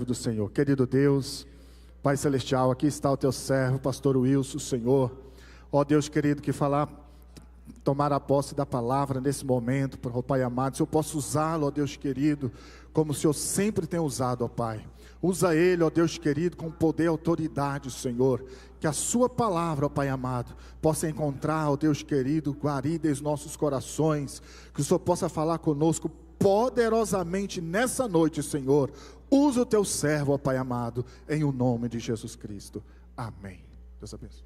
do Senhor. Querido Deus, Pai Celestial, aqui está o teu servo, pastor Wilson, Senhor. Ó Deus querido, que tomar a posse da palavra nesse momento, ó Pai amado, se eu posso usá-lo, ó Deus querido, como o Senhor sempre tem usado, ó Pai. Usa ele, ó Deus querido, com poder e autoridade, Senhor. Que a sua palavra, ó Pai amado, possa encontrar, ó Deus querido, guarida em nossos corações. Que o Senhor possa falar conosco poderosamente nessa noite, Senhor. Usa o teu servo, ó Pai amado, em o nome de Jesus Cristo. Amém. Deus abençoe.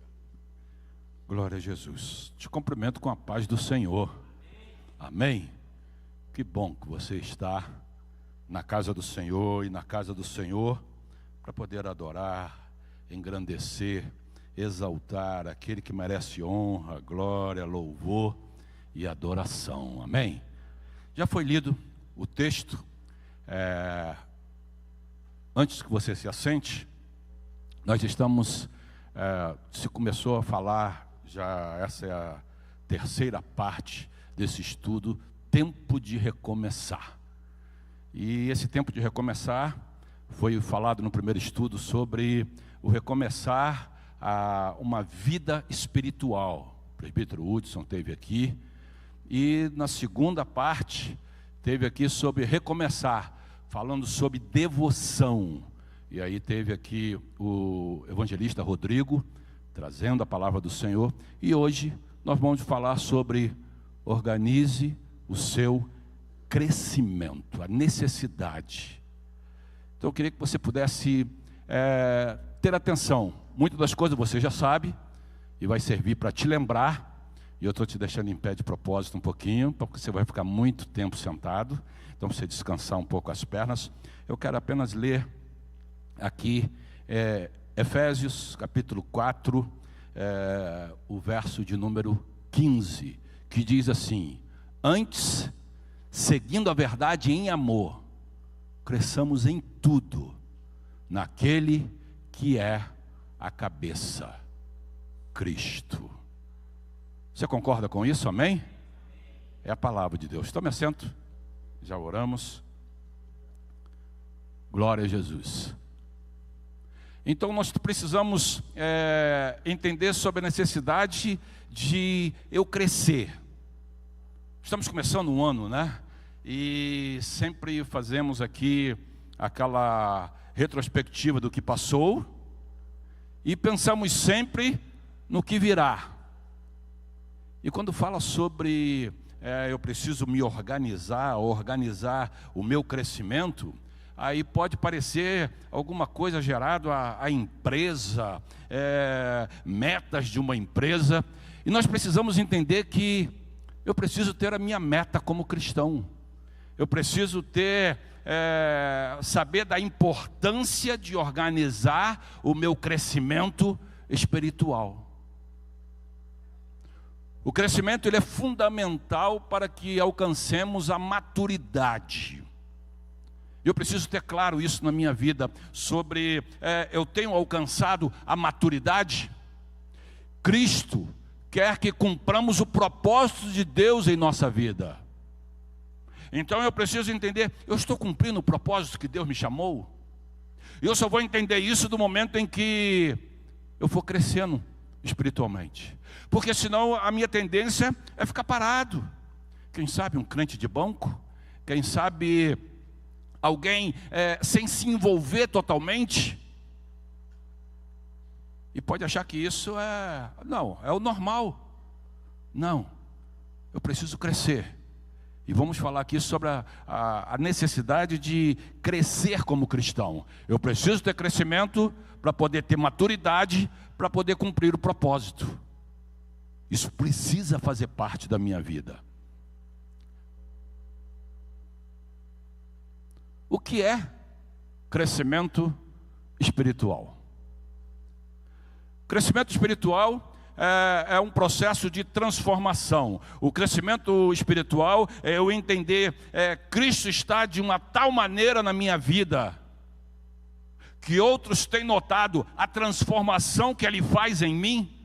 Glória a Jesus. Te cumprimento com a paz do Senhor. Amém. Que bom que você está na casa do Senhor e na casa do Senhor para poder adorar, engrandecer, exaltar aquele que merece honra, glória, louvor e adoração. Amém. Já foi lido o texto. Antes que você se assente, nós estamos, se começou a falar, já essa é a terceira parte desse estudo, tempo de recomeçar. E esse tempo de recomeçar foi falado no primeiro estudo sobre o recomeçar a uma vida espiritual. O presbítero Hudson esteve aqui. E na segunda parte, teve aqui sobre recomeçar, falando sobre devoção. E aí teve aqui o evangelista Rodrigo, trazendo a palavra do Senhor. E hoje nós vamos falar sobre organize o seu crescimento, a necessidade. Então eu queria que você pudesse ter atenção. Muitas das coisas você já sabe, e vai servir para te lembrar. E eu estou te deixando em pé de propósito um pouquinho, porque você vai ficar muito tempo sentado. Então, para você descansar um pouco as pernas, eu quero apenas ler aqui Efésios capítulo 4, o verso de número 15, que diz assim: antes, seguindo a verdade em amor, cresçamos em tudo, naquele que é a cabeça, Cristo. Você concorda com isso? Amém? É a palavra de Deus. Tome assento. Já oramos. Glória a Jesus. Então nós precisamos entender sobre a necessidade de eu crescer. Estamos começando um ano, né? E sempre fazemos aqui aquela retrospectiva do que passou e pensamos sempre no que virá. E quando fala sobre eu preciso me organizar o meu crescimento, aí pode parecer alguma coisa gerada à empresa, metas de uma empresa. E nós precisamos entender que eu preciso ter a minha meta como cristão. Eu preciso saber da importância de organizar o meu crescimento espiritual. O crescimento ele é fundamental para que alcancemos a maturidade. Eu preciso ter claro isso na minha vida, sobre eu tenho alcançado a maturidade. Cristo quer que cumpramos o propósito de Deus em nossa vida. Então eu preciso entender, eu estou cumprindo o propósito que Deus me chamou? E eu só vou entender isso no momento em que eu for crescendo espiritualmente. Porque senão a minha tendência é ficar parado. Quem sabe um crente de banco? Quem sabe alguém sem se envolver totalmente? E pode achar que isso é o normal. Não, eu preciso crescer. E vamos falar aqui sobre a necessidade de crescer como cristão. Eu preciso ter crescimento para poder ter maturidade, para poder cumprir o propósito. Isso precisa fazer parte da minha vida. O que é crescimento espiritual? Crescimento espiritual é um processo de transformação. O crescimento espiritual é eu entender, Cristo está de uma tal maneira na minha vida, que outros têm notado a transformação que Ele faz em mim.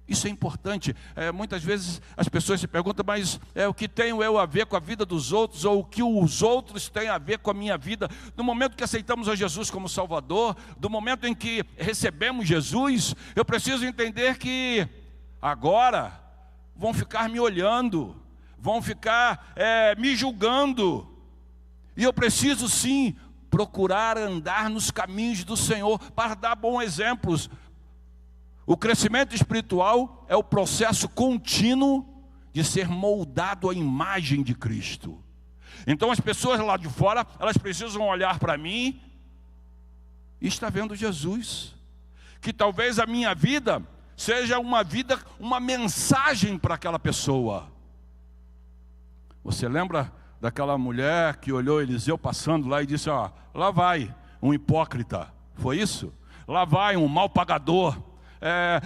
Isso é importante. Muitas vezes as pessoas se perguntam, mas o que tenho eu a ver com a vida dos outros, ou o que os outros têm a ver com a minha vida? No momento que aceitamos a Jesus como Salvador, do momento em que recebemos Jesus, eu preciso entender que agora vão ficar me olhando, vão ficar me julgando, e eu preciso sim procurar andar nos caminhos do Senhor para dar bons exemplos. O crescimento espiritual é o processo contínuo de ser moldado à imagem de Cristo. Então as pessoas lá de fora, elas precisam olhar para mim e estar vendo Jesus. Que talvez a minha vida seja uma mensagem para aquela pessoa. Você lembra daquela mulher que olhou Eliseu passando lá e disse, lá vai um hipócrita, foi isso? Lá vai um mal pagador.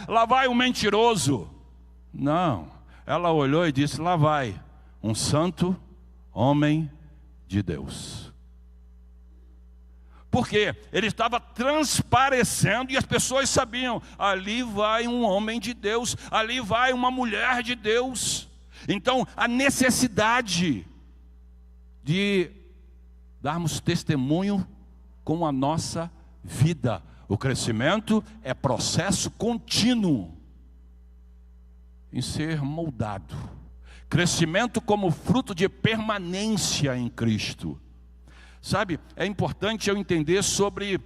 Lá vai um mentiroso. Não, ela olhou e disse, lá vai um santo homem de Deus. Porque ele estava transparecendo e as pessoas sabiam, ali vai um homem de Deus, ali vai uma mulher de Deus. Então a necessidade de darmos testemunho com a nossa vida. O crescimento é processo contínuo em ser moldado. Crescimento como fruto de permanência em Cristo. Sabe, é importante eu entender sobre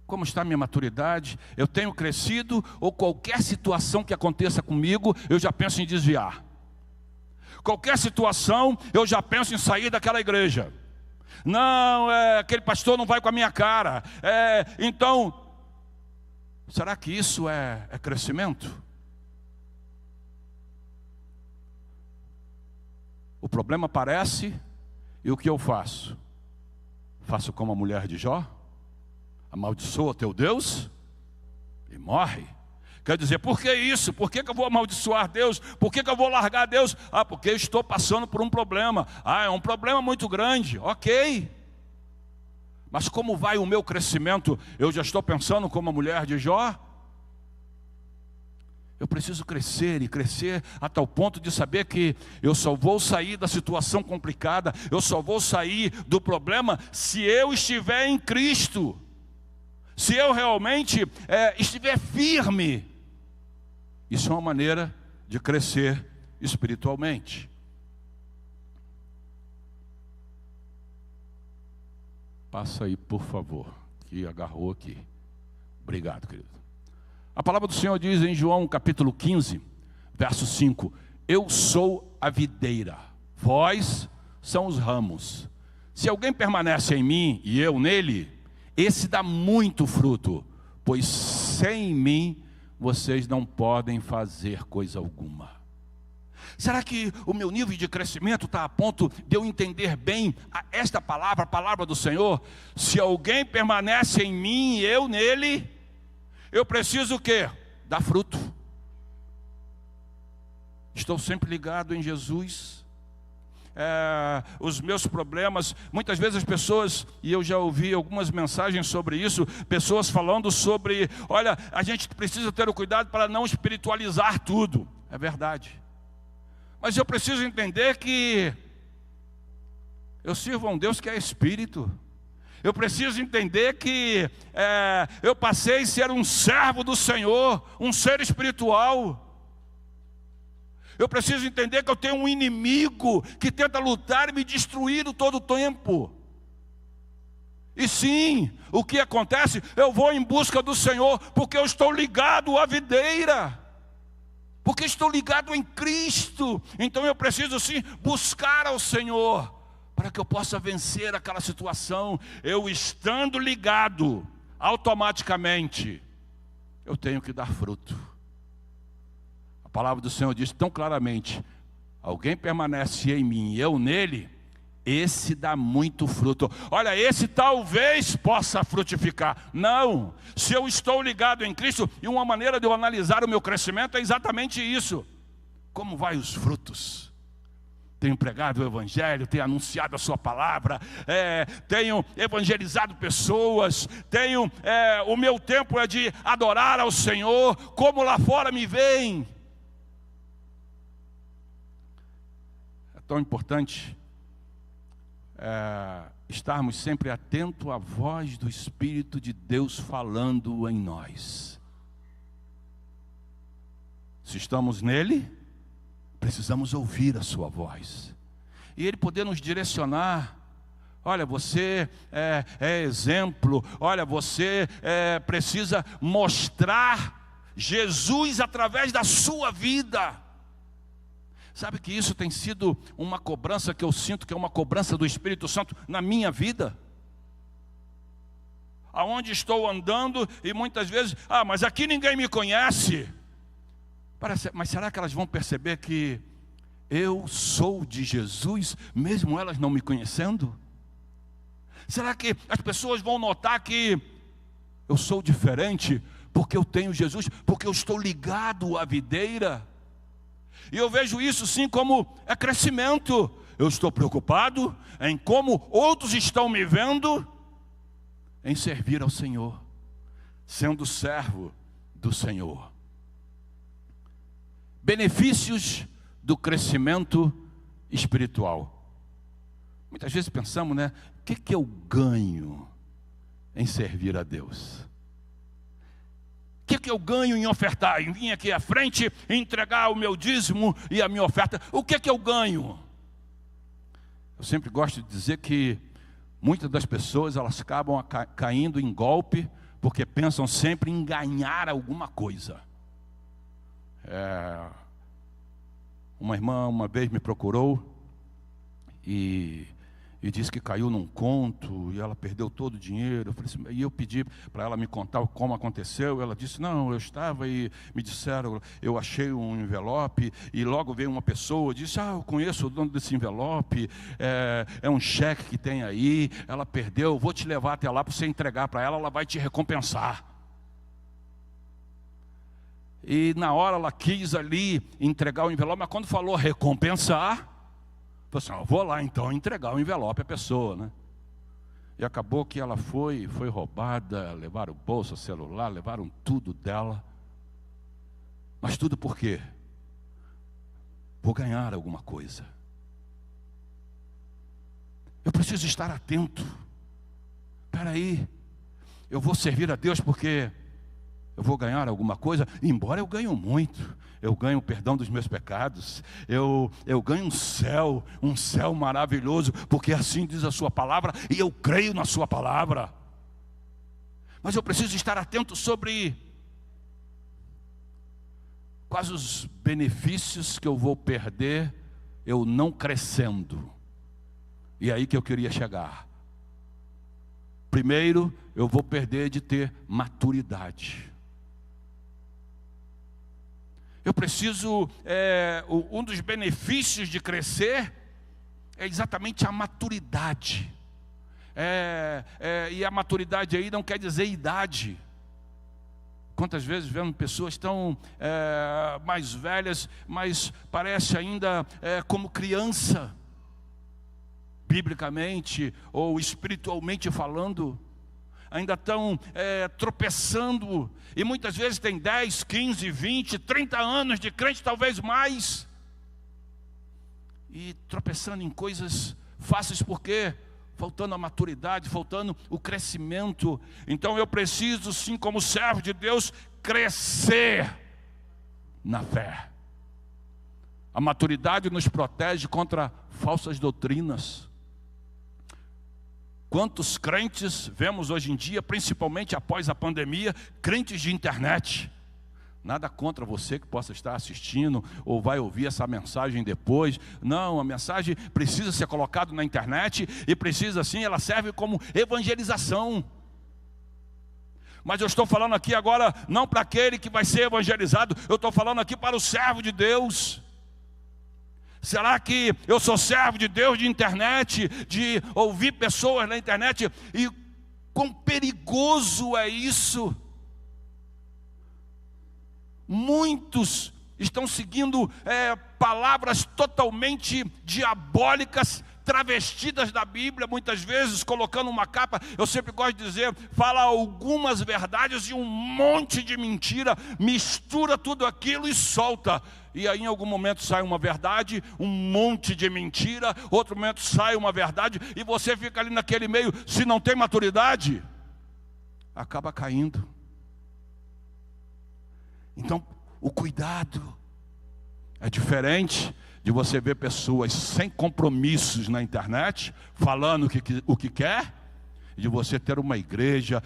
como está a minha maturidade. Eu tenho crescido, ou qualquer situação que aconteça comigo, eu já penso em desviar. Qualquer situação, eu já penso em sair daquela igreja. Não, aquele pastor não vai com a minha cara. Então, será que isso é crescimento? O problema aparece e o que eu faço? Faço como a mulher de Jó? Amaldiçoa teu Deus e morre. Quer dizer, por que isso? Por que eu vou amaldiçoar Deus? Por que eu vou largar Deus? Porque eu estou passando por um problema. É um problema muito grande, ok. Mas como vai o meu crescimento? Eu já estou pensando como a mulher de Jó? Eu preciso crescer e crescer a tal ponto de saber que eu só vou sair da situação complicada, eu só vou sair do problema se eu estiver em Cristo. Se eu realmente estiver firme. Isso é uma maneira de crescer espiritualmente. Passa aí, por favor, que agarrou aqui. Obrigado, querido. A palavra do Senhor diz em João capítulo 15, verso 5: eu sou a videira, vós são os ramos. Se alguém permanece em mim e eu nele, esse dá muito fruto, pois sem mim vocês não podem fazer coisa alguma. Será que o meu nível de crescimento está a ponto de eu entender bem esta palavra, a palavra do Senhor? Se alguém permanece em mim e eu nele, eu preciso o quê? Dar fruto. Estou sempre ligado em Jesus. Os meus problemas, muitas vezes as pessoas, e eu já ouvi algumas mensagens sobre isso, pessoas falando sobre, olha, a gente precisa ter o cuidado para não espiritualizar tudo. É verdade. Mas eu preciso entender que eu sirvo a um Deus que é Espírito. Eu preciso entender que eu passei a ser um servo do Senhor, um ser espiritual. Eu preciso entender que eu tenho um inimigo que tenta lutar e me destruir todo o tempo. E sim, o que acontece? Eu vou em busca do Senhor, porque eu estou ligado à videira. Porque estou ligado em Cristo. Então eu preciso sim buscar ao Senhor, para que eu possa vencer aquela situação. Eu estando ligado, automaticamente, eu tenho que dar fruto. A palavra do Senhor diz tão claramente: alguém permanece em mim e eu nele, esse dá muito fruto. Olha, esse talvez possa frutificar. Não, se eu estou ligado em Cristo, e uma maneira de eu analisar o meu crescimento é exatamente isso. Como vai os frutos? tenho pregado o Evangelho, tenho anunciado a sua palavra, tenho evangelizado pessoas, o meu tempo é de adorar ao Senhor, como lá fora me veem. É tão importante estarmos sempre atentos à voz do Espírito de Deus falando em nós. Se estamos nele, precisamos ouvir a sua voz. E ele poder nos direcionar. Olha, você é exemplo. Olha, você precisa mostrar Jesus através da sua vida. Sabe que isso tem sido uma cobrança que eu sinto que é uma cobrança do Espírito Santo na minha vida. Aonde estou andando e muitas vezes, mas aqui ninguém me conhece. Mas será que elas vão perceber que eu sou de Jesus, mesmo elas não me conhecendo? Será que as pessoas vão notar que eu sou diferente porque eu tenho Jesus, porque eu estou ligado à videira? E eu vejo isso sim como crescimento. Eu estou preocupado em como outros estão me vendo, em servir ao Senhor, sendo servo do Senhor. Benefícios do crescimento espiritual. Muitas vezes pensamos, o que eu ganho em servir a Deus? O que eu ganho em ofertar? Em vir aqui à frente e entregar o meu dízimo e a minha oferta? O que eu ganho? Eu sempre gosto de dizer que muitas das pessoas elas acabam caindo em golpe porque pensam sempre em ganhar alguma coisa. Uma irmã uma vez me procurou e disse que caiu num conto e ela perdeu todo o dinheiro. Eu falei assim, e eu pedi para ela me contar como aconteceu. Ela disse, não, eu estava e me disseram, eu achei um envelope e logo veio uma pessoa, disse, eu conheço o dono desse envelope, é um cheque que tem aí, ela perdeu, vou te levar até lá para você entregar para ela, ela vai te recompensar. E na hora ela quis ali entregar o envelope, mas quando falou recompensar, falou assim, vou lá então entregar o envelope à pessoa, E acabou que ela foi roubada, levaram bolsa, celular, levaram tudo dela. Mas tudo por quê? Por ganhar alguma coisa. Eu preciso estar atento. Espera aí, eu vou servir a Deus porque eu vou ganhar alguma coisa, embora eu ganhe muito. Eu ganho o perdão dos meus pecados. Eu ganho um céu maravilhoso, porque assim diz a sua palavra, e eu creio na sua palavra. Mas eu preciso estar atento sobre quais os benefícios que eu vou perder eu não crescendo. E é aí que eu queria chegar. Primeiro, eu vou perder de ter maturidade. Eu preciso, um dos benefícios de crescer é exatamente a maturidade. E a maturidade aí não quer dizer idade. Quantas vezes vemos pessoas tão mais velhas, mas parece ainda como criança, biblicamente ou espiritualmente falando. Ainda estão tropeçando, e muitas vezes tem 10, 15, 20, 30 anos de crente, talvez mais, e tropeçando em coisas fáceis, porque faltando a maturidade, faltando o crescimento. Então eu preciso sim, como servo de Deus, crescer na fé. A maturidade nos protege contra falsas doutrinas. Quantos crentes vemos hoje em dia, principalmente após a pandemia, crentes de internet. Nada contra você que possa estar assistindo ou vai ouvir essa mensagem depois. Não, a mensagem precisa ser colocada na internet e precisa sim, ela serve como evangelização. Mas eu estou falando aqui agora não para aquele que vai ser evangelizado, eu estou falando aqui para o servo de Deus. Será que eu sou servo de Deus de internet, de ouvir pessoas na internet? E quão perigoso é isso? Muitos estão seguindo palavras totalmente diabólicas, travestidas da Bíblia, muitas vezes colocando uma capa. Eu sempre gosto de dizer, fala algumas verdades e um monte de mentira, mistura tudo aquilo e solta. E aí em algum momento sai uma verdade, um monte de mentira, outro momento sai uma verdade, e você fica ali naquele meio. Se não tem maturidade, acaba caindo. Então o cuidado é diferente de você ver pessoas sem compromissos na internet, falando o que quer, de você ter uma igreja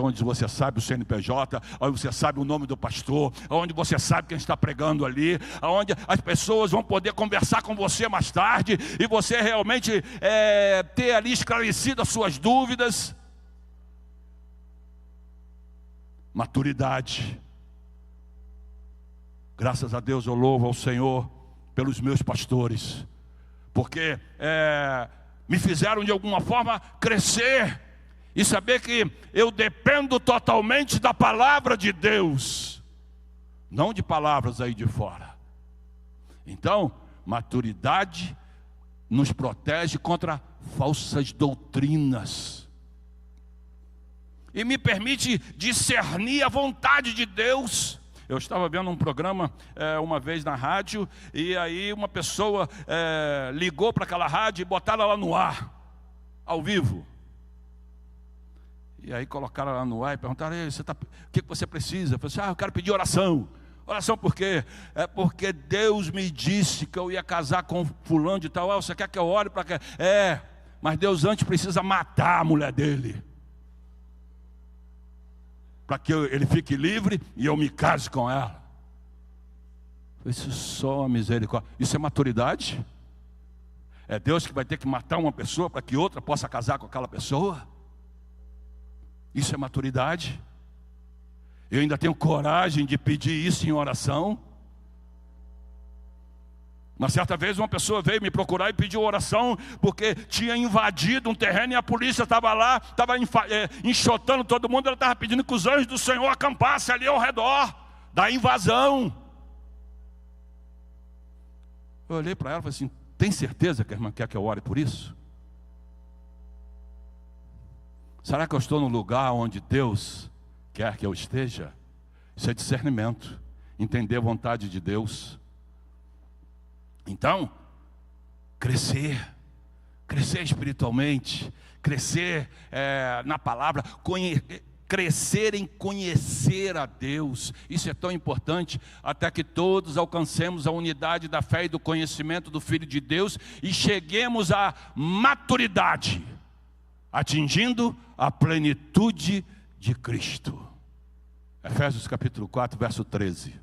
onde você sabe o CNPJ, onde você sabe o nome do pastor, onde você sabe quem está pregando ali, onde as pessoas vão poder conversar com você mais tarde, e você realmente ter ali esclarecido as suas dúvidas. Maturidade. Graças a Deus eu louvo ao Senhor pelos meus pastores, porque me fizeram de alguma forma crescer e saber que eu dependo totalmente da palavra de Deus, não de palavras aí de fora. Então, maturidade nos protege contra falsas doutrinas e me permite discernir a vontade de Deus. Eu estava vendo um programa uma vez na rádio, e aí uma pessoa ligou para aquela rádio e botaram ela no ar, ao vivo. E aí colocaram ela no ar e perguntaram: o que você precisa? Eu falei assim: eu quero pedir oração. Oração por quê? É porque Deus me disse que eu ia casar com fulano de tal. Você quer que eu ore para quê? Mas Deus antes precisa matar a mulher dele, para que ele fique livre e eu me case com ela. Isso só misericórdia. Isso é maturidade? É Deus que vai ter que matar uma pessoa para que outra possa casar com aquela pessoa? Isso é maturidade? Eu ainda tenho coragem de pedir isso em oração? Uma certa vez uma pessoa veio me procurar e pediu oração porque tinha invadido um terreno e a polícia estava lá, estava enxotando todo mundo. Ela estava pedindo que os anjos do Senhor acampassem ali ao redor da invasão. Eu olhei para ela e falei assim: tem certeza que a irmã quer que eu ore por isso? Será que eu estou no lugar onde Deus quer que eu esteja? Isso é discernimento, entender a vontade de Deus. Então, crescer espiritualmente, crescer na palavra, crescer em conhecer a Deus. Isso é tão importante, até que todos alcancemos a unidade da fé e do conhecimento do Filho de Deus e cheguemos à maturidade, atingindo a plenitude de Cristo. Efésios capítulo 4, verso 13.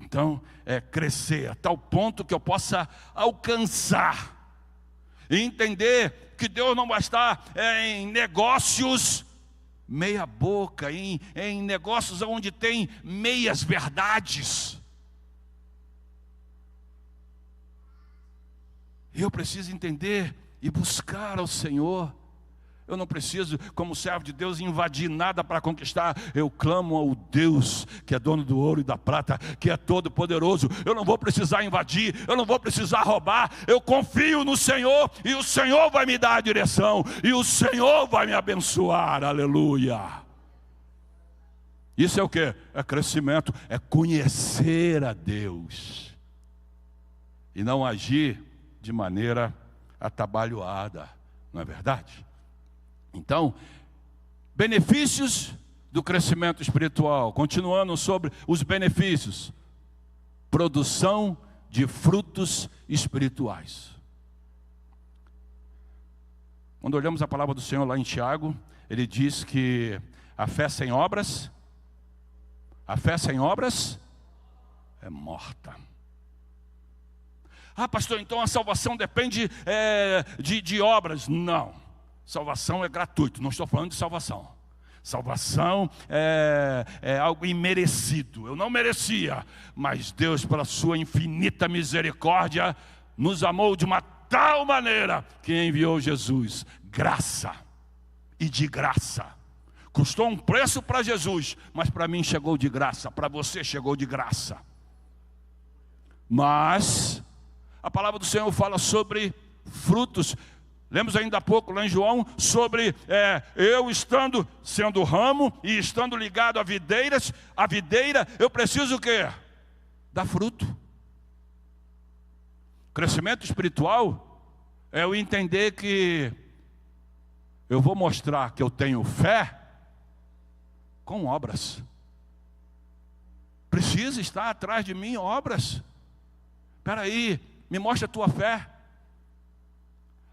Então, crescer a tal ponto que eu possa alcançar e entender que Deus não vai estar em negócios meia boca, em negócios onde tem meias verdades. Eu preciso entender e buscar ao Senhor. Eu não preciso, como servo de Deus, invadir nada para conquistar. Eu clamo ao Deus que é dono do ouro e da prata, que é todo poderoso. Eu não vou precisar invadir, eu não vou precisar roubar. Eu confio no Senhor e o Senhor vai me dar a direção e o Senhor vai me abençoar. Aleluia. Isso é o que? É crescimento, é conhecer a Deus e não agir de maneira atabalhoada, não é verdade? Então, benefícios do crescimento espiritual. Continuando sobre os benefícios: produção de frutos espirituais. Quando olhamos a palavra do Senhor lá em Tiago, ele diz que a fé sem obras é morta. Ah, pastor, então a salvação depende de obras. Não. Salvação é gratuito, não estou falando de salvação. Salvação é algo imerecido. Eu não merecia, mas Deus, pela sua infinita misericórdia, nos amou de uma tal maneira que enviou Jesus. Graça e de graça. Custou um preço para Jesus, mas para mim chegou de graça, para você chegou de graça. Mas a palavra do Senhor fala sobre frutos. Lemos ainda há pouco lá em João sobre eu estando sendo ramo e estando ligado a videiras. A videira, eu preciso o quê? Dar fruto. Crescimento espiritual é eu entender que eu vou mostrar que eu tenho fé com obras. Precisa estar atrás de mim obras. Espera aí, me mostra a tua fé.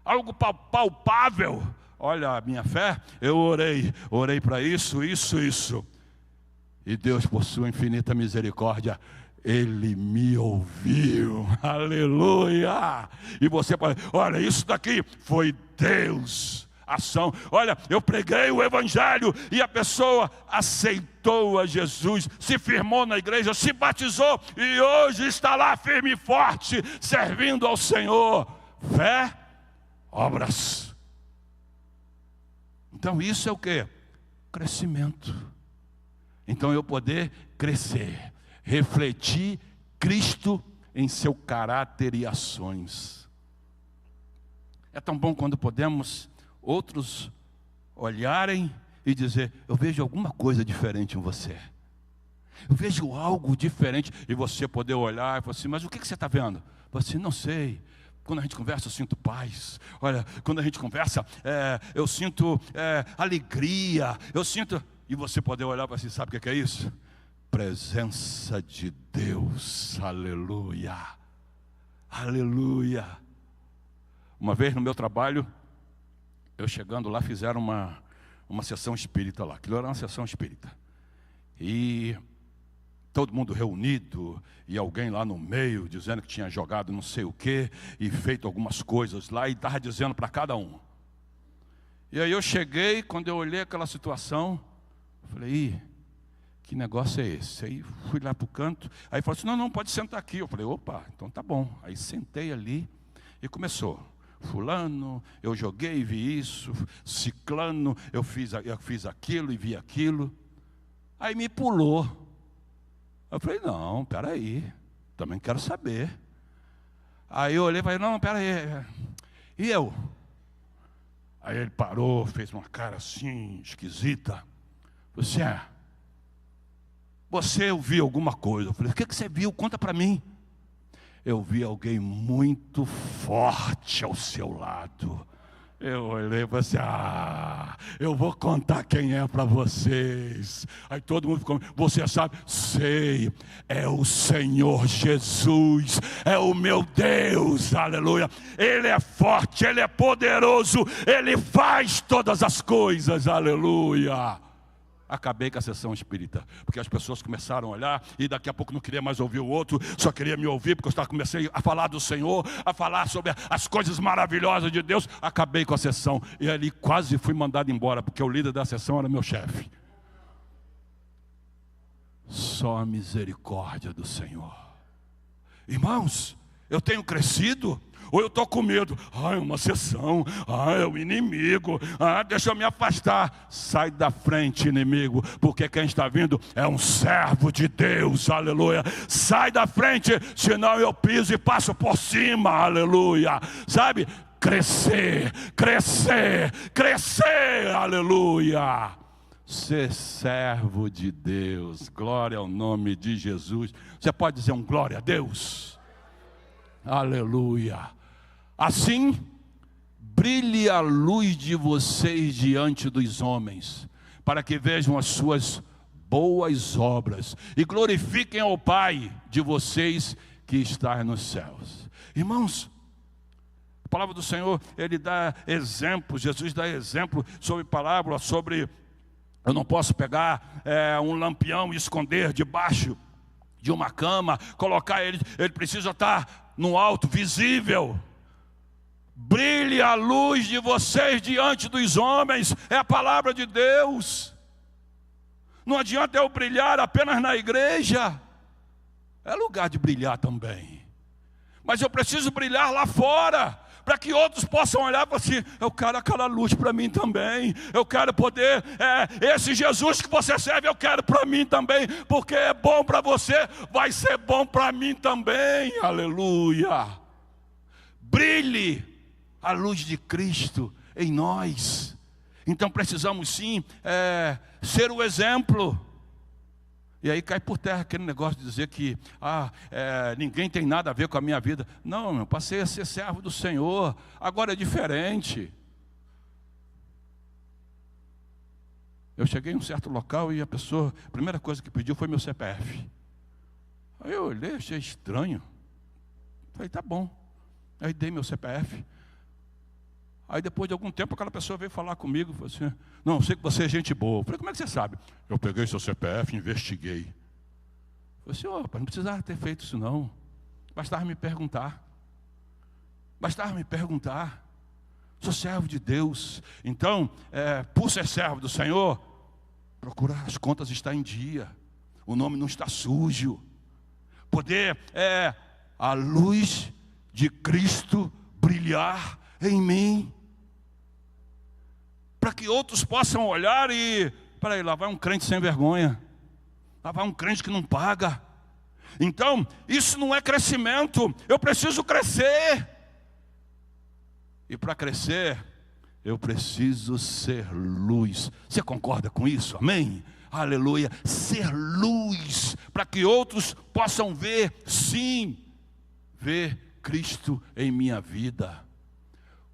Algo palpável. Olha a minha fé, eu orei para isso. E Deus, por sua infinita misericórdia, Ele me ouviu. Aleluia! E você pode, olha, isso daqui foi Deus. Ação. Olha, eu preguei o evangelho e a pessoa aceitou a Jesus, se firmou na igreja, se batizou e hoje está lá firme e forte, servindo ao Senhor. Fé, obras. Então isso é o quê? Crescimento. Então eu poder crescer, refletir Cristo em seu caráter e ações. É tão bom quando podemos outros olharem e dizer, eu vejo alguma coisa diferente em você. Eu vejo algo diferente. E você poder olhar e falar assim, mas o que você está vendo? Eu falo assim, não sei. Quando a gente conversa, eu sinto paz. Olha, quando a gente conversa, eu sinto alegria. Eu sinto... E você poder olhar para assim, sabe o que é isso? Presença de Deus. Aleluia. Aleluia. Uma vez no meu trabalho, eu chegando lá, fizeram uma sessão espírita lá. Aquilo era uma sessão espírita. E todo mundo reunido, e alguém lá no meio, dizendo que tinha jogado não sei o quê, e feito algumas coisas lá, e estava dizendo para cada um. E aí eu cheguei, quando eu olhei aquela situação, falei, que negócio é esse? Aí fui lá para o canto, aí falou assim, não, pode sentar aqui. Eu falei, opa, então tá bom. Aí sentei ali, e começou. Fulano, eu joguei e vi isso. Ciclano, eu fiz aquilo e vi aquilo. Aí me pulou. Eu falei, não, peraí, também quero saber. Aí eu olhei e falei, não, peraí. E eu? Aí ele parou, fez uma cara assim, esquisita. Você você ouviu alguma coisa? Eu falei, o que você viu? Conta para mim. Eu vi alguém muito forte ao seu lado. Eu olhei e falei assim, eu vou contar quem é para vocês. Aí todo mundo ficou, você sabe? Sei, é o Senhor Jesus, é o meu Deus, aleluia. Ele é forte, Ele é poderoso, Ele faz todas as coisas, aleluia. Acabei com a sessão espírita, porque as pessoas começaram a olhar e daqui a pouco não queria mais ouvir o outro, só queria me ouvir, porque eu comecei a falar do Senhor, a falar sobre as coisas maravilhosas de Deus. Acabei com a sessão e ali quase fui mandado embora, porque o líder da sessão era meu chefe. Só a misericórdia do Senhor. Irmãos, eu tenho crescido? Ou eu estou com medo? É uma sessão, é o inimigo, deixa eu me afastar. Sai da frente, inimigo, porque quem está vindo é um servo de Deus, aleluia. Sai da frente, senão eu piso e passo por cima, aleluia. Sabe? Crescer, crescer, crescer, aleluia. Ser servo de Deus, glória ao nome de Jesus. Você pode dizer um glória a Deus? Aleluia. Assim, brilhe a luz de vocês diante dos homens, para que vejam as suas boas obras e glorifiquem ao Pai de vocês que está nos céus. Irmãos, a palavra do Senhor, Ele dá exemplo, Jesus dá exemplo sobre parábola, sobre eu não posso pegar um lampião e esconder debaixo de uma cama, colocar ele precisa estar no alto, visível. Brilhe a luz de vocês diante dos homens, é a palavra de Deus. Não adianta eu brilhar apenas na igreja, é lugar de brilhar também, mas eu preciso brilhar lá fora, para que outros possam olhar para si. Eu quero aquela luz para mim também. Eu quero poder, esse Jesus que você serve, eu quero para mim também, porque é bom para você, vai ser bom para mim também. Aleluia. Brilhe a luz de Cristo em nós. Então precisamos sim ser o exemplo. E aí cai por terra aquele negócio de dizer que ninguém tem nada a ver com a minha vida. Não, eu passei a ser servo do Senhor, agora é diferente. Eu cheguei em um certo local e a primeira coisa que pediu foi meu CPF. Aí eu olhei, achei estranho. Falei, tá bom. Aí dei meu CPF. Aí depois de algum tempo aquela pessoa veio falar comigo, falou assim, não, eu sei que você é gente boa. Eu falei, como é que você sabe? Eu peguei seu CPF, investiguei. Eu falei assim, não precisava ter feito isso não. Bastava me perguntar. Sou servo de Deus. Então, por ser servo do Senhor, procurar as contas estar em dia. O nome não está sujo. Poder, a luz de Cristo brilhar em mim. Para que outros possam olhar e... Peraí, lá vai um crente sem vergonha. Lá vai um crente que não paga. Então, isso não é crescimento. Eu preciso crescer. E para crescer, eu preciso ser luz. Você concorda com isso? Amém? Aleluia. Ser luz. Para que outros possam ver, sim, ver Cristo em minha vida.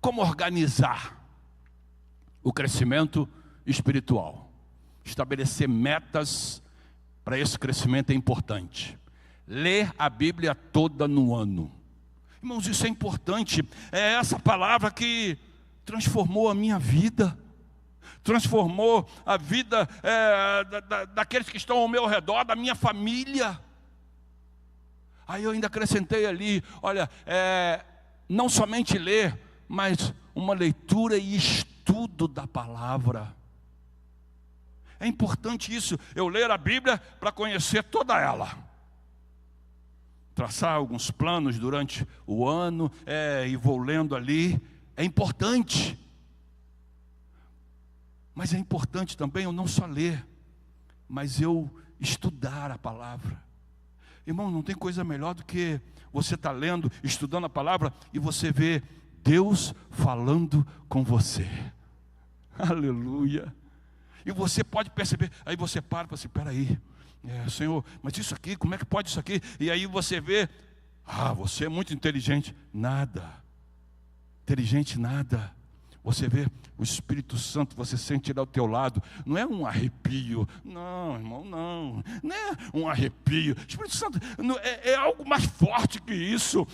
Como organizar o crescimento espiritual? Estabelecer metas para esse crescimento é importante. Ler a Bíblia toda no ano. Irmãos, isso é importante. É essa palavra que transformou a minha vida. Transformou a vida daqueles que estão ao meu redor, da minha família. Aí eu ainda acrescentei ali, olha, não somente ler, mas uma leitura e estudo da palavra. É importante isso, eu ler a Bíblia para conhecer toda ela. Traçar alguns planos durante o ano, e vou lendo ali, é importante. Mas é importante também eu não só ler, mas eu estudar a palavra. Irmão, não tem coisa melhor do que você estar lendo, estudando a palavra e você ver Deus falando com você. Aleluia. E você pode perceber, aí você para e fala assim, peraí, Senhor, mas isso aqui, como é que pode isso aqui? E aí você vê, você é muito inteligente. Nada. Inteligente nada. Você vê o Espírito Santo, você sente ele ao teu lado. Não é um arrepio. Não, irmão, não. Não é um arrepio. O Espírito Santo é algo mais forte que isso.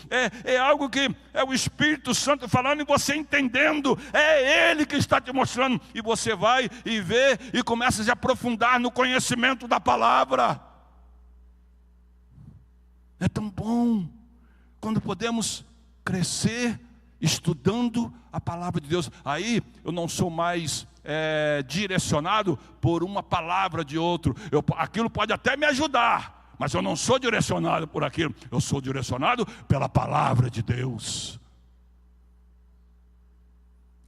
É algo que é o Espírito Santo falando e você entendendo. É Ele que está te mostrando. E você vai e vê e começa a se aprofundar no conhecimento da palavra. É tão bom quando podemos crescer estudando a palavra de Deus. Aí eu não sou mais direcionado por uma palavra de outro. Aquilo pode até me ajudar, mas eu não sou direcionado por aquilo. Eu sou direcionado pela palavra de Deus.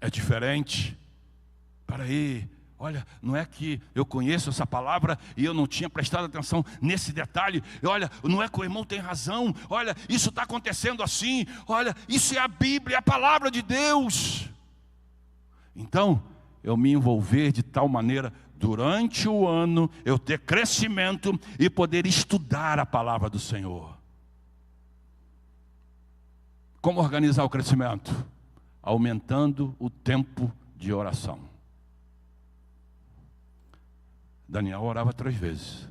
É diferente. Peraí, olha, não é que eu conheço essa palavra e eu não tinha prestado atenção nesse detalhe. Olha, não é que o irmão tem razão. Olha, isso está acontecendo assim. Olha, isso é a Bíblia, é a palavra de Deus. Então, eu me envolver de tal maneira, durante o ano, eu ter crescimento e poder estudar a palavra do Senhor. Como organizar o crescimento? Aumentando o tempo de oração. Daniel orava 3 vezes.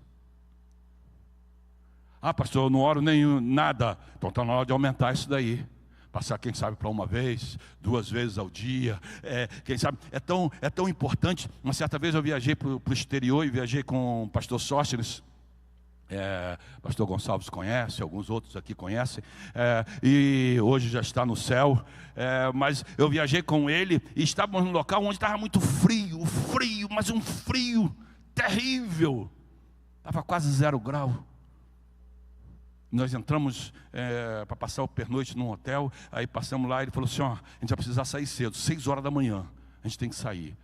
Pastor, eu não oro nem nada. Então está na hora de aumentar isso daí. Passar, quem sabe, para 1 vez, 2 vezes ao dia. Quem sabe, é tão importante. Uma certa vez eu viajei para o exterior e viajei com o pastor Sóstenes. Pastor Gonçalves conhece, alguns outros aqui conhecem, e hoje já está no céu, mas eu viajei com ele e estávamos num local onde estava muito frio, mas um frio terrível, estava quase 0 grau, nós entramos para passar o pernoite num hotel, aí passamos lá, ele falou assim, ó, a gente vai precisar sair cedo, 6 horas da manhã, a gente tem que sair.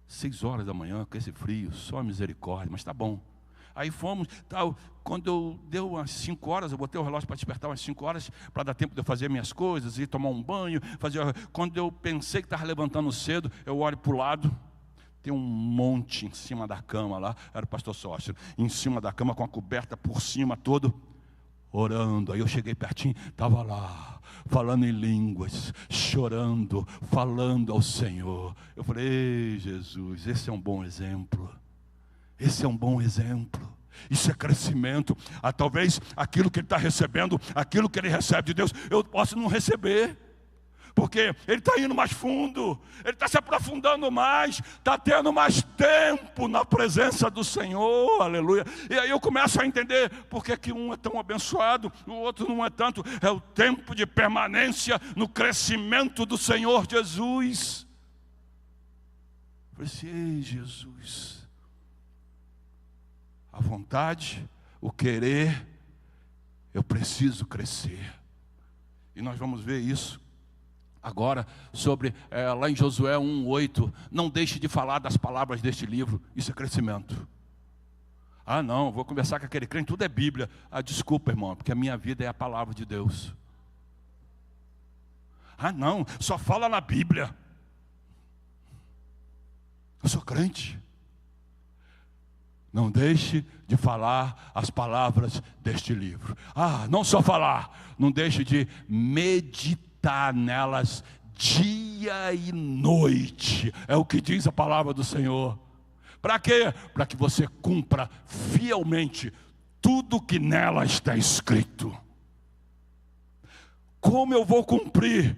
6 horas da manhã, com esse frio, só misericórdia, mas tá bom. Aí fomos, tal, quando deu umas 5 horas, eu botei o relógio para despertar umas 5 horas, para dar tempo de eu fazer minhas coisas, ir tomar um banho, quando eu pensei que estava levantando cedo, eu olho para o lado, tem um monte em cima da cama lá, era o pastor Sócio, em cima da cama com a coberta por cima todo, orando. Aí eu cheguei pertinho, estava lá, falando em línguas, chorando, falando ao Senhor. Eu falei, ei Jesus, esse é um bom exemplo. Esse é um bom exemplo. Isso é crescimento. Talvez aquilo que ele está recebendo, aquilo que ele recebe de Deus, eu posso não receber. Porque ele está indo mais fundo, ele está se aprofundando mais, está tendo mais tempo na presença do Senhor, aleluia. E aí eu começo a entender porque que um é tão abençoado, o outro não é tanto. É o tempo de permanência no crescimento do Senhor Jesus. Eu falei assim, ei Jesus, a vontade, o querer, eu preciso crescer. E nós vamos ver isso agora, sobre, lá em Josué 1:8, não deixe de falar das palavras deste livro, isso é crescimento. Ah não, vou conversar com aquele crente, tudo é Bíblia. Desculpa irmão, porque a minha vida é a palavra de Deus. Ah não, só fala na Bíblia. Eu sou crente. Não deixe de falar as palavras deste livro. Não só falar, não deixe de meditar nelas dia e noite, é o que diz a palavra do Senhor. Para quê? Para que você cumpra fielmente tudo que nela está escrito. Como eu vou cumprir?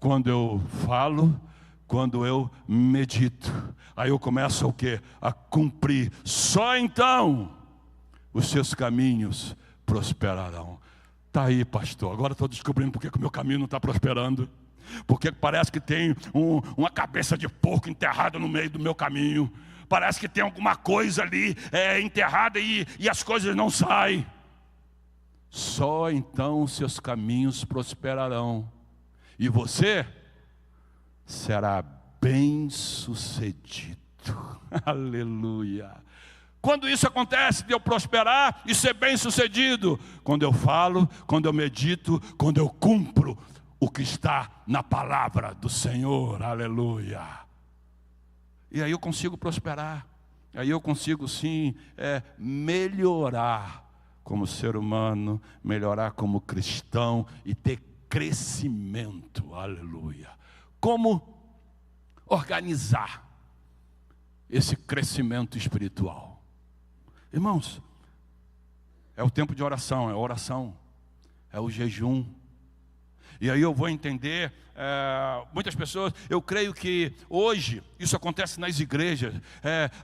Quando eu falo, quando eu medito, aí eu começo o quê? A cumprir. Só então os seus caminhos prosperarão. Está aí, pastor, agora estou descobrindo porque que o meu caminho não está prosperando. Porque parece que tem uma cabeça de porco enterrada no meio do meu caminho. Parece que tem alguma coisa ali enterrada e as coisas não saem. Só então seus caminhos prosperarão. E você será bem-sucedido. Aleluia. Quando isso acontece, de eu prosperar e ser bem-sucedido? Quando eu falo, quando eu medito, quando eu cumpro o que está na palavra do Senhor, aleluia. E aí eu consigo prosperar, aí eu consigo sim melhorar como ser humano, melhorar como cristão e ter crescimento, aleluia. Como organizar esse crescimento espiritual? Irmãos, é o tempo de oração, é a oração, é o jejum. E aí eu vou entender, muitas pessoas, eu creio que hoje, isso acontece nas igrejas,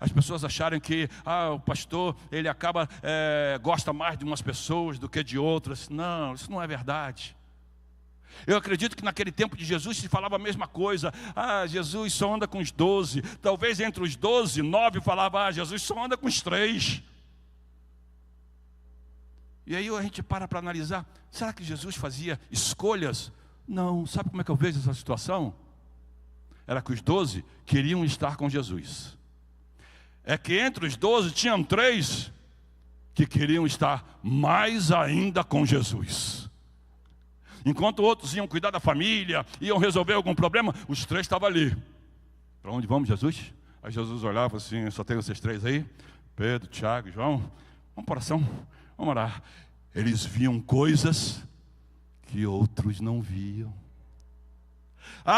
as pessoas acharem que o pastor, ele acaba, gosta mais de umas pessoas do que de outras. Não, isso não é verdade. Eu acredito que naquele tempo de Jesus se falava a mesma coisa. Jesus só anda com os 12. Talvez entre os 12, 9 falava, Jesus só anda com os 3. E aí a gente para analisar, será que Jesus fazia escolhas? Não, sabe como é que eu vejo essa situação? Era que os 12 queriam estar com Jesus. É que entre os 12 tinham 3 que queriam estar mais ainda com Jesus. Enquanto outros iam cuidar da família, iam resolver algum problema, os 3 estavam ali. Para onde vamos, Jesus? Aí Jesus olhava assim, só tem vocês 3 aí? Pedro, Tiago, João. Vamos para oração, vamos orar. Eles viam coisas que outros não viam.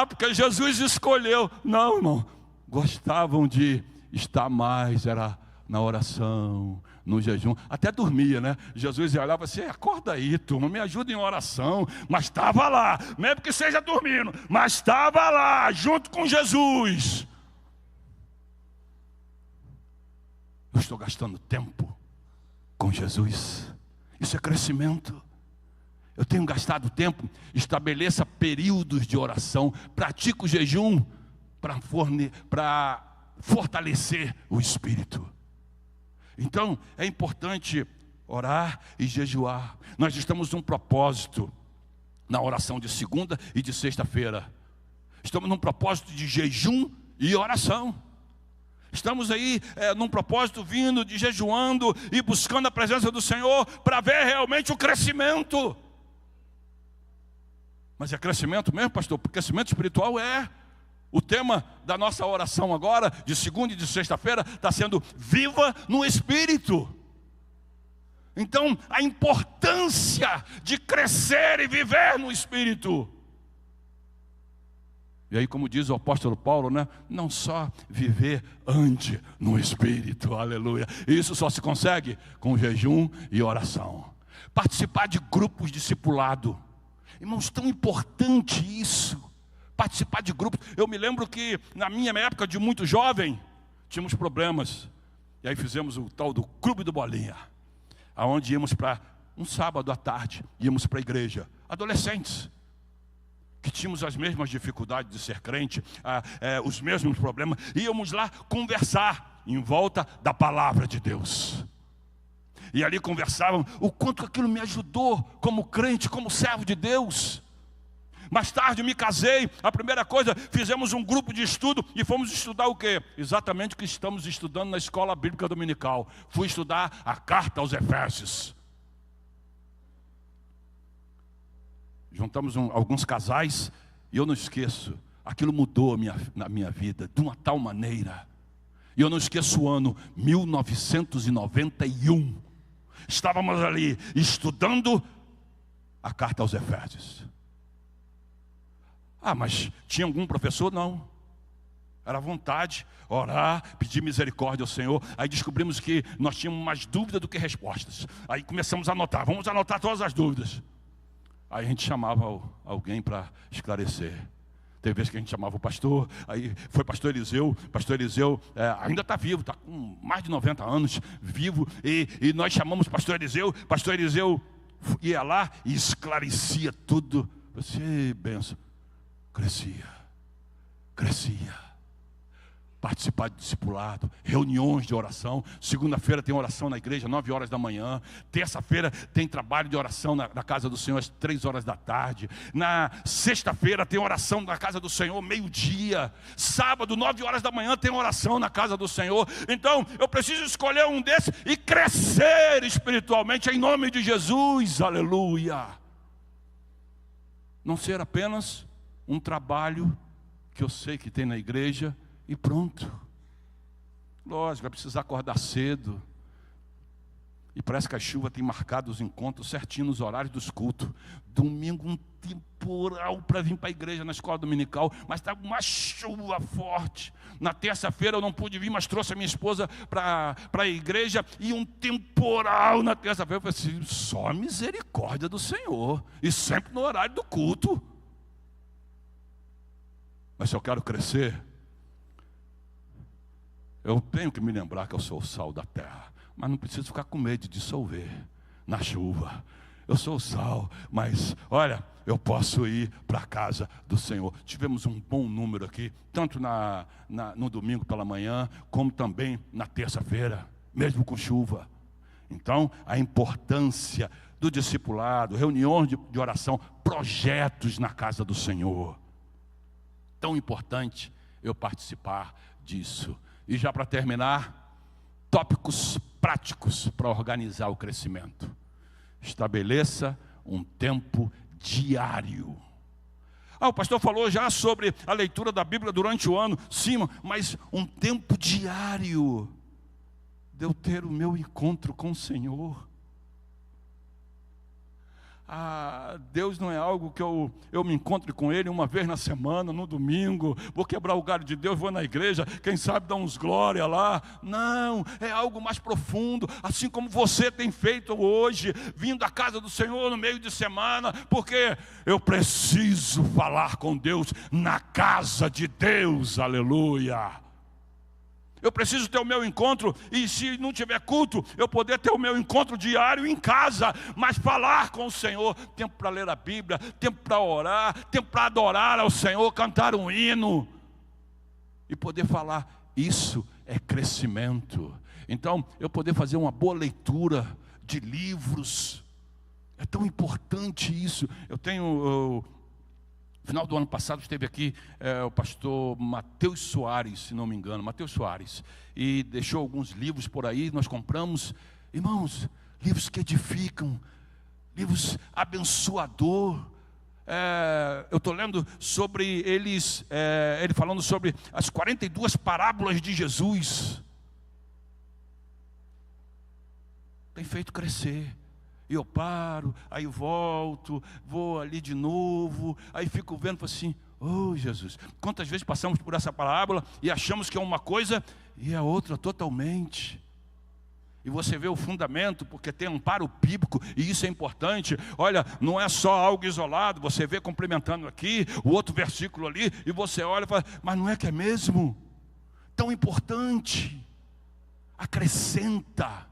Porque Jesus escolheu. Não, irmão, gostavam de estar mais, era na oração, no jejum, até dormia, né? Jesus olhava assim, acorda aí, turma, me ajuda em oração. Mas estava lá, mesmo que seja dormindo, mas estava lá, junto com Jesus. Eu estou gastando tempo com Jesus. Isso é crescimento. Eu tenho gastado tempo, estabeleça períodos de oração, pratique o jejum para fortalecer o espírito. Então, é importante orar e jejuar. Nós estamos num propósito, na oração de segunda e de sexta-feira. Estamos num propósito de jejum e oração. Estamos aí num propósito vindo, de jejuando e buscando a presença do Senhor para ver realmente o crescimento. Mas é crescimento mesmo, pastor? Porque crescimento espiritual é. O tema da nossa oração agora, de segunda e de sexta-feira, está sendo viva no Espírito. Então, a importância de crescer e viver no Espírito. E aí, como diz o apóstolo Paulo, né? Não só viver, ande no Espírito, aleluia. Isso só se consegue com jejum e oração. Participar de grupos discipulado. Irmãos, tão importante isso. Participar de grupos. Eu me lembro que na minha época de muito jovem, tínhamos problemas. E aí fizemos o tal do Clube do Bolinha, aonde íamos para um sábado à tarde, íamos para a igreja. Adolescentes, que tínhamos as mesmas dificuldades de ser crente, os mesmos problemas. Íamos lá conversar em volta da palavra de Deus. E ali conversavam o quanto aquilo me ajudou como crente, como servo de Deus. Mais tarde me casei, a primeira coisa, fizemos um grupo de estudo e fomos estudar o quê? Exatamente o que estamos estudando na escola bíblica dominical. Fui estudar a carta aos Efésios. Juntamos alguns casais e eu não esqueço, aquilo mudou na minha vida de uma tal maneira. E eu não esqueço o ano 1991. Estávamos ali estudando a carta aos Efésios. Mas tinha algum professor? Não. Era vontade, orar, pedir misericórdia ao Senhor. Aí descobrimos que nós tínhamos mais dúvidas do que respostas. Aí começamos a anotar, vamos anotar todas as dúvidas. Aí a gente chamava alguém para esclarecer. Teve vezes que a gente chamava o pastor, aí foi pastor Eliseu ainda está vivo, está com mais de 90 anos, vivo, e nós chamamos pastor Eliseu ia lá e esclarecia tudo. Você, benção. Crescia. Participar de discipulado, reuniões de oração. Segunda-feira tem oração na igreja, 9 horas da manhã. Terça-feira tem trabalho de oração na casa do Senhor, às 3 horas da tarde. Na sexta-feira tem oração na casa do Senhor, meio-dia. Sábado, 9 horas da manhã, tem oração na casa do Senhor. Então, eu preciso escolher um desses e crescer espiritualmente, em nome de Jesus, aleluia. Não ser apenas um trabalho que eu sei que tem na igreja e pronto. Lógico, vai precisar acordar cedo. E parece que a chuva tem marcado os encontros certinho nos horários dos cultos. Domingo um temporal para vir para a igreja na escola dominical, mas está uma chuva forte. Na terça-feira eu não pude vir, mas trouxe a minha esposa para a igreja e um temporal na terça-feira. Eu falei assim, só a misericórdia do Senhor. E sempre no horário do culto. Mas se eu quero crescer, eu tenho que me lembrar que eu sou o sal da terra. Mas não preciso ficar com medo de dissolver na chuva. Eu sou o sal, mas olha, eu posso ir para a casa do Senhor. Tivemos um bom número aqui, tanto no domingo pela manhã, como também na terça-feira, mesmo com chuva. Então, a importância do discipulado, reuniões de oração, projetos na casa do Senhor. Tão importante eu participar disso. E já para terminar, tópicos práticos para organizar o crescimento. Estabeleça um tempo diário. O pastor falou já sobre a leitura da Bíblia durante o ano. Sim, mas um tempo diário de eu ter o meu encontro com o Senhor. Deus não é algo que eu me encontre com Ele uma vez na semana, no domingo, vou quebrar o galho de Deus, vou na igreja, quem sabe dar uns glória lá. Não, é algo mais profundo, assim como você tem feito hoje, vindo à casa do Senhor no meio de semana, porque eu preciso falar com Deus na casa de Deus, aleluia. Eu preciso ter o meu encontro, e se não tiver culto, eu poder ter o meu encontro diário em casa, mas falar com o Senhor, tempo para ler a Bíblia, tempo para orar, tempo para adorar ao Senhor, cantar um hino, e poder falar, isso é crescimento. Então, eu poder fazer uma boa leitura de livros. É tão importante isso. Eu tenho, no final do ano passado, esteve aqui o pastor Mateus Soares, se não me engano, Mateus Soares, e deixou alguns livros por aí, nós compramos. Irmãos, livros que edificam, livros abençoador. Eu estou lendo sobre eles, ele falando sobre as 42 parábolas de Jesus. Tem feito crescer. E eu paro, aí volto, vou ali de novo, aí fico vendo, falo assim, oh Jesus, quantas vezes passamos por essa parábola e achamos que é uma coisa e é outra totalmente. E você vê o fundamento, porque tem amparo bíblico, e isso é importante. Olha, não é só algo isolado, você vê complementando aqui, o outro versículo ali, e você olha e fala, mas não é que é mesmo? Tão importante, acrescenta.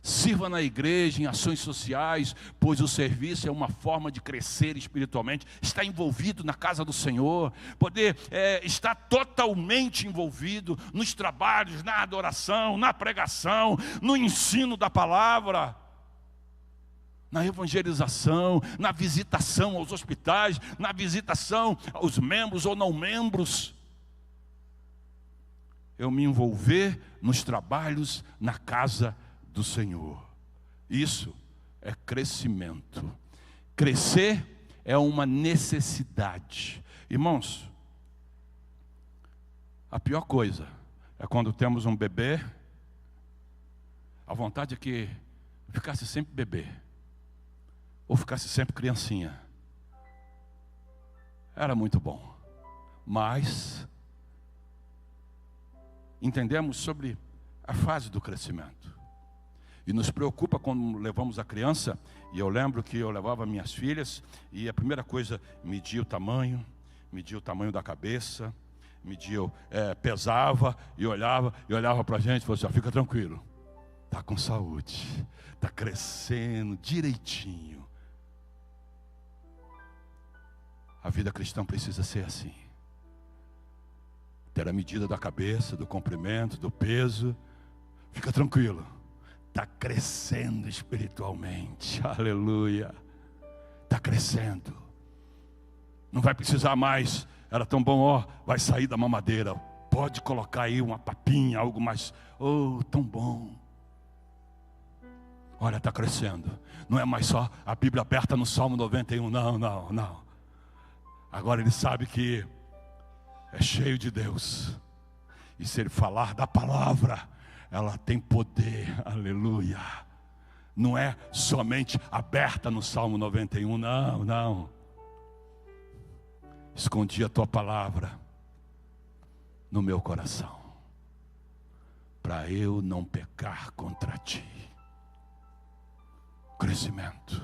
Sirva na igreja, em ações sociais, pois o serviço é uma forma de crescer espiritualmente. Estar envolvido na casa do Senhor, poder estar totalmente envolvido nos trabalhos, na adoração, na pregação, no ensino da palavra, na evangelização, na visitação aos hospitais, na visitação aos membros ou não membros. Eu me envolver nos trabalhos na casa do Senhor. Isso é crescimento. Crescer é uma necessidade. Irmãos, a pior coisa é quando temos um bebê, a vontade é que ficasse sempre bebê, ou ficasse sempre criancinha. Era muito bom, mas entendemos sobre a fase do crescimento. E nos preocupa quando levamos a criança, e eu lembro que eu levava minhas filhas, e a primeira coisa, media o tamanho da cabeça, pesava, e olhava para a gente e falava assim, fica tranquilo, está com saúde, está crescendo direitinho. A vida cristã precisa ser assim. Ter a medida da cabeça, do comprimento, do peso, fica tranquilo. Está crescendo espiritualmente, aleluia, está crescendo, não vai precisar mais, era tão bom, vai sair da mamadeira, pode colocar aí uma papinha, algo mais, tão bom, olha, está crescendo, não é mais só a Bíblia aberta no Salmo 91, não, agora ele sabe que é cheio de Deus, e se ele falar da palavra, ela tem poder, aleluia. Não é somente aberta no Salmo 91, não. Escondi a tua palavra no meu coração, para eu não pecar contra ti. Crescimento.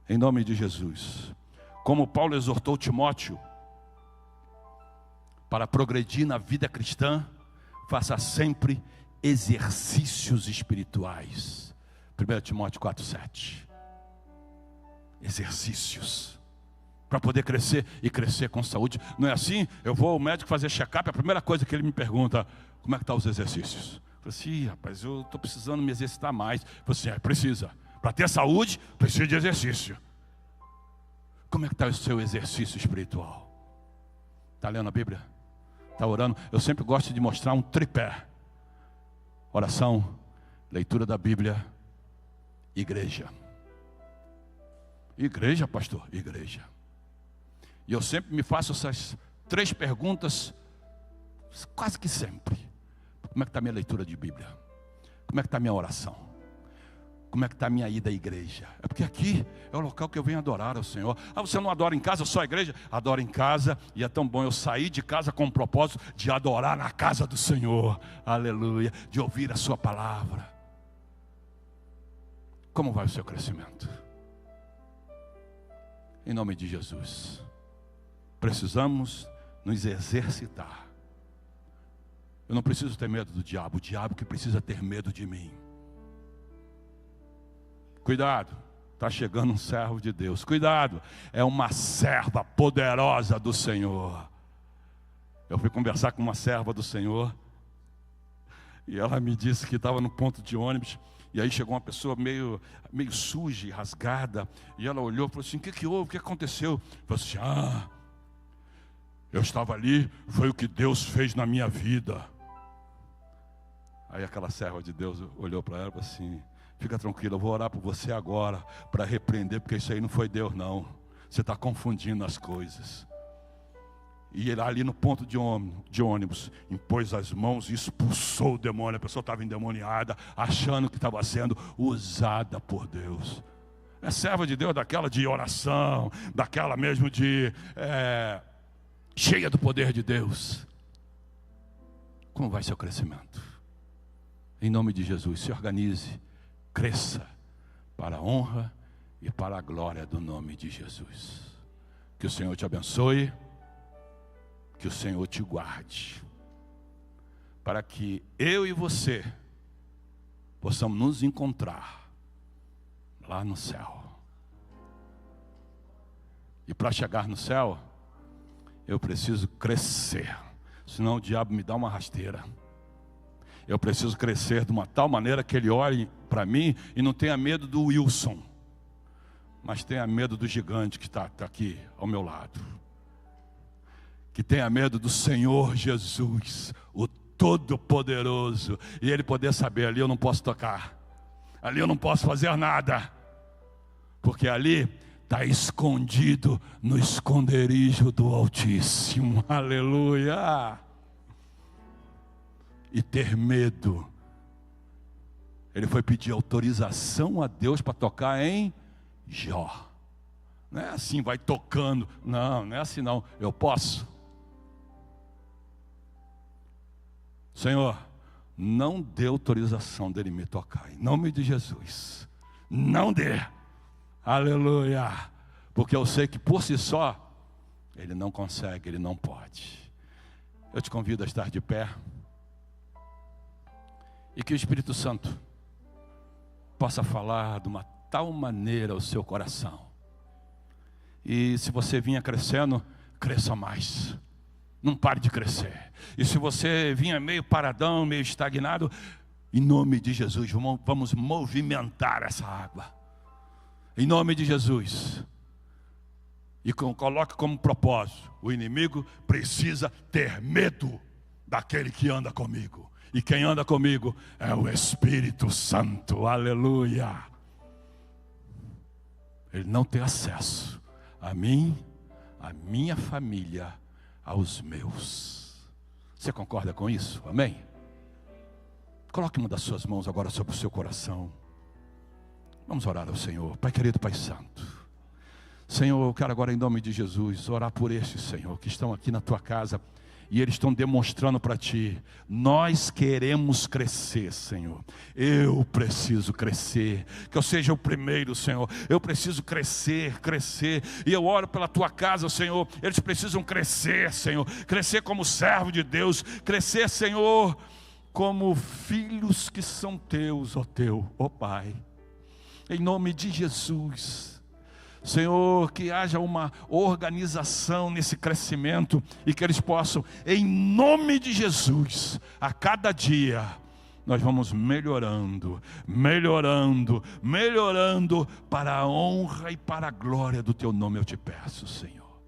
Em nome de Jesus. Como Paulo exortou Timóteo para progredir na vida cristã, faça sempre exercícios espirituais. 1 Timóteo 4,7. Exercícios. Para poder crescer e crescer com saúde. Não é assim? Eu vou ao médico fazer check-up, a primeira coisa que ele me pergunta, como é que estão os exercícios? Eu falei assim, rapaz, eu estou precisando me exercitar mais. Eu falei assim, precisa. Para ter saúde, precisa de exercício. Como é que está o seu exercício espiritual? Está lendo a Bíblia? Está orando? Eu sempre gosto de mostrar um tripé. Oração, leitura da Bíblia, igreja. Igreja, pastor? Igreja. E eu sempre me faço essas 3 perguntas, quase que sempre. Como é que está a minha leitura de Bíblia? Como é que está a minha oração? Como é que está a minha ida à igreja? É porque aqui é o local que eu venho adorar ao Senhor. Você não adora em casa, só a igreja? Adoro em casa, e é tão bom eu sair de casa com o propósito de adorar na casa do Senhor. Aleluia, de ouvir a sua palavra. Como vai o seu crescimento? Em nome de Jesus. Precisamos nos exercitar. Eu não preciso ter medo do diabo, o diabo que precisa ter medo de mim. Cuidado, está chegando um servo de Deus. Cuidado, é uma serva poderosa do Senhor. Eu fui conversar com uma serva do Senhor. E ela me disse que estava no ponto de ônibus. E aí chegou uma pessoa meio suja e rasgada. E ela olhou e falou assim: o que houve? O que aconteceu? Falou assim: eu estava ali, foi o que Deus fez na minha vida. Aí aquela serva de Deus olhou para ela e falou assim: fica tranquila, eu vou orar por você agora, para repreender, porque isso aí não foi Deus não. Você está confundindo as coisas. E ele ali no ponto de ônibus, impôs as mãos e expulsou o demônio. A pessoa estava endemoniada, achando que estava sendo usada por Deus. É serva de Deus daquela de oração, daquela mesmo de cheia do poder de Deus. Como vai seu crescimento? Em nome de Jesus, se organize, cresça para a honra e para a glória do nome de Jesus. Que o Senhor te abençoe. Que o Senhor te guarde, para que eu e você possamos nos encontrar lá no céu. E para chegar no céu, eu preciso crescer, senão o diabo me dá uma rasteira. Eu preciso crescer de uma tal maneira que ele olhe para mim e não tenha medo do Wilson, mas tenha medo do gigante que está aqui ao meu lado. Que tenha medo do Senhor Jesus, o Todo-Poderoso, e ele poder saber: ali eu não posso tocar, ali eu não posso fazer nada, porque ali está escondido no esconderijo do Altíssimo. Aleluia! E ter medo. Ele foi pedir autorização a Deus para tocar em Jó. Não é assim, vai tocando. Não é assim não. Eu posso. Senhor, não dê autorização dele me tocar, em nome de Jesus. Não dê. Aleluia. Porque eu sei que por si só ele não consegue, ele não pode. Eu te convido a estar de pé. E que o Espírito Santo possa falar de uma tal maneira ao seu coração. E se você vinha crescendo, cresça mais. Não pare de crescer. E se você vinha meio paradão, meio estagnado, em nome de Jesus, vamos movimentar essa água. Em nome de Jesus. E coloque como propósito: o inimigo precisa ter medo daquele que anda comigo. E quem anda comigo é o Espírito Santo. Aleluia. Ele não tem acesso a mim, a minha família, aos meus. Você concorda com isso? Amém? Coloque uma das suas mãos agora sobre o seu coração. Vamos orar ao Senhor. Pai querido, Pai santo, Senhor, eu quero agora em nome de Jesus orar por estes, Senhor, que estão aqui na tua casa e eles estão demonstrando para ti: nós queremos crescer, Senhor. Eu preciso crescer, que eu seja o primeiro, Senhor. Eu preciso crescer. E eu oro pela tua casa, Senhor. Eles precisam crescer, Senhor. Crescer como servo de Deus. Crescer, Senhor, como filhos que são teus, ó Pai. Em nome de Jesus. Senhor, que haja uma organização nesse crescimento e que eles possam, em nome de Jesus, a cada dia, nós vamos melhorando para a honra e para a glória do Teu nome, eu te peço, Senhor.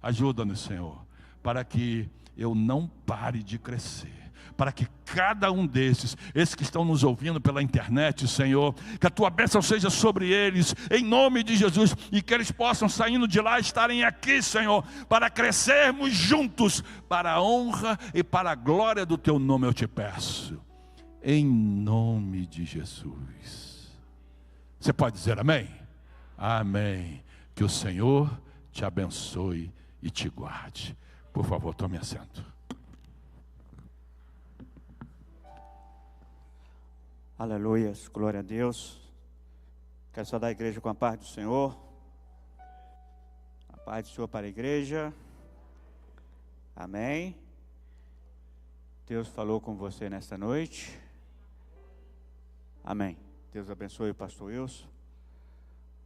Ajuda-nos, Senhor, para que eu não pare de crescer. Para que cada um desses que estão nos ouvindo pela internet, Senhor, que a tua bênção seja sobre eles, em nome de Jesus, e que eles possam, saindo de lá, estarem aqui, Senhor, para crescermos juntos, para a honra e para a glória do teu nome, eu te peço, em nome de Jesus. Você pode dizer amém? Amém. Que o Senhor te abençoe e te guarde. Por favor, tome assento. Aleluia, glória a Deus. Quero saudar a igreja com a paz do Senhor. A paz do Senhor para a igreja. Amém. Deus falou com você nesta noite. Amém. Deus abençoe o pastor Wilson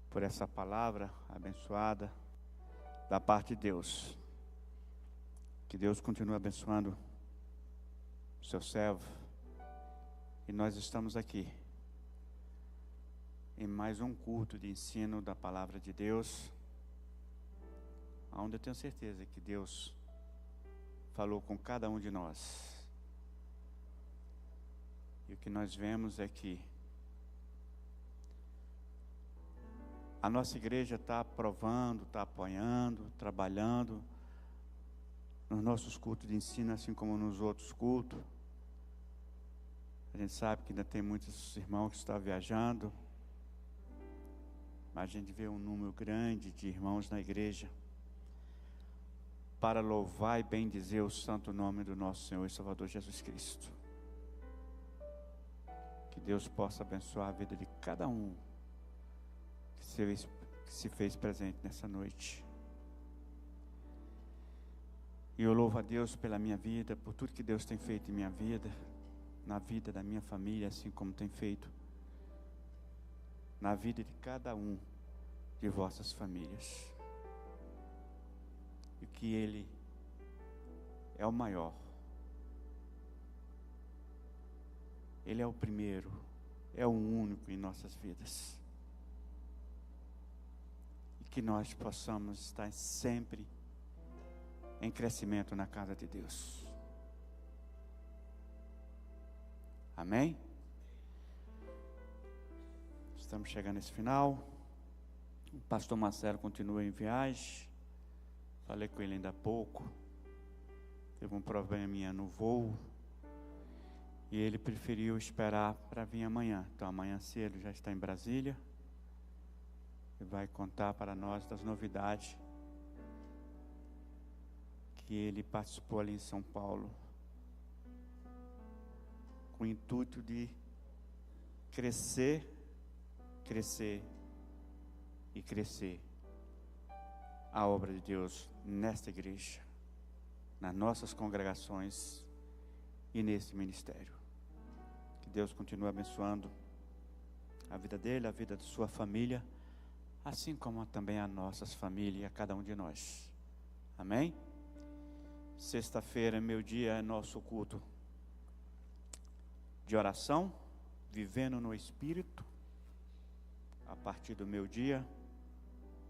por essa palavra abençoada da parte de Deus. Que Deus continue abençoando o seu servo E nós estamos aqui em mais um culto de ensino da Palavra de Deus, onde eu tenho certeza que Deus falou com cada um de nós. E o que nós vemos é que a nossa igreja está aprovando, está apoiando, trabalhando nos nossos cultos de ensino, assim como nos outros cultos. A gente sabe que ainda tem muitos irmãos que estão viajando, mas a gente vê um número grande de irmãos na igreja para louvar e bendizer o santo nome do nosso Senhor e Salvador Jesus Cristo. Que Deus possa abençoar a vida de cada um que se fez presente nessa noite. E eu louvo a Deus pela minha vida, por tudo que Deus tem feito em minha vida, na vida da minha família, assim como tem feito na vida de cada um de vossas famílias. E que Ele é o maior, Ele é o primeiro, é o único em nossas vidas. E que nós possamos estar sempre em crescimento na casa de Deus. Amém? Estamos chegando nesse final. O pastor Marcelo continua em viagem. Falei com ele ainda há pouco. Teve um probleminha no voo. E ele preferiu esperar para vir amanhã. Então amanhã cedo já está em Brasília. E vai contar para nós das novidades que ele participou ali em São Paulo, com o intuito de crescer e crescer a obra de Deus nesta igreja, nas nossas congregações e nesse ministério. Que Deus continue abençoando a vida dele, a vida de sua família, assim como também a nossas famílias e a cada um de nós. Amém? Sexta-feira, meu dia, é nosso culto de oração, vivendo no Espírito, a partir do meu dia.